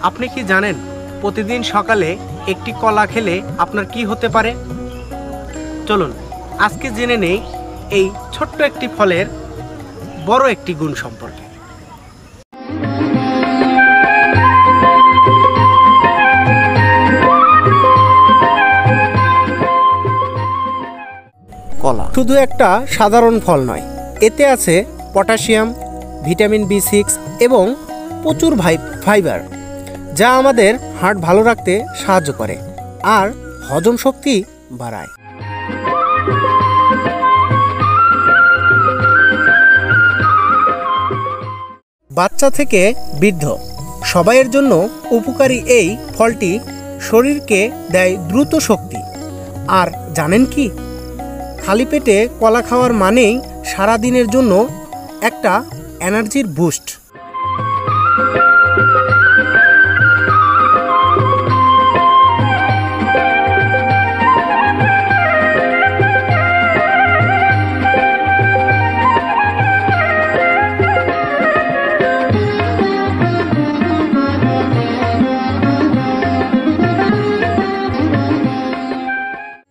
আপনি কি জানেন প্রতিদিন সকালে একটি কলা খেলে আপনার কি হতে পারে? চলুন আজকে জেনে নেই এই ছোট্ট একটি ফলের বড় একটি গুণ সম্পর্কে। কলা শুধু একটা সাধারণ ফল নয়, এতে আছে পটাশিয়াম, ভিটামিন B6 এবং প্রচুর ফাইবার, যা আমাদের হার্ট ভালো রাখতে সাহায্য করে আর হজম শক্তি বাড়ায়। বাচ্চা থেকে বৃদ্ধ সবাইয়ের জন্য উপকারী এই ফলটি শরীরকে দেয় দ্রুত শক্তি। আর জানেন কি, খালি পেটে কলা খাওয়ার মানেই সারা দিনের জন্য একটা এনার্জির বুস্ট।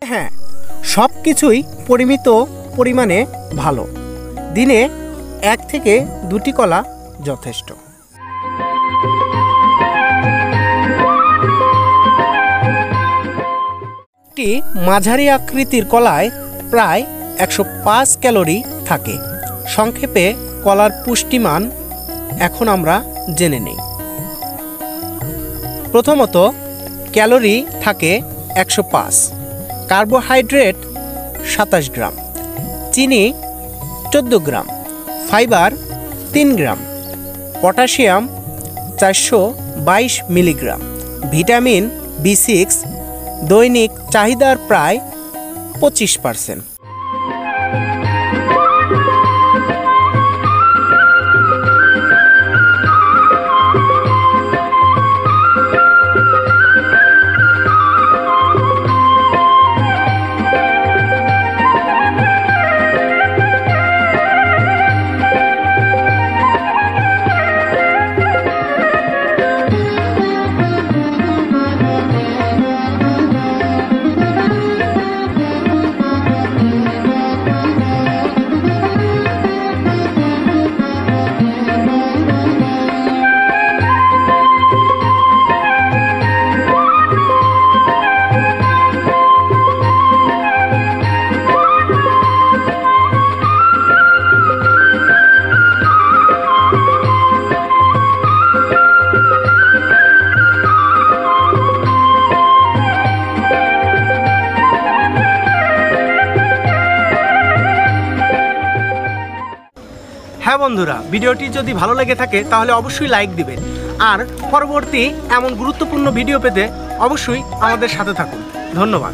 হ্যাঁ, সব কিছুই পরিমিত পরিমাণে ভালো। দিনে 1 থেকে 2টি কলা যথেষ্ট। একটি মাঝারি আকৃতির কলায় প্রায় 105 ক্যালোরি থাকে। সংক্ষেপে কলার পুষ্টিমান এখন আমরা জেনে নেই। প্রথমত, ক্যালোরি থাকে 105, কার্বোহাইড্রেট 27 গ্রাম, চিনি 14 গ্রাম, ফাইবার 3 গ্রাম, পটাশিয়াম 422 মিলিগ্রাম, ভিটামিন B6 দৈনিক চাহিদার প্রায় 25%। হ্যাঁ বন্ধুরা, ভিডিওটি যদি ভালো লেগে থাকে তাহলে অবশ্যই লাইক দিবেন আর পরবর্তী এমন গুরুত্বপূর্ণ ভিডিও পেতে অবশ্যই আমাদের সাথে থাকুন। ধন্যবাদ।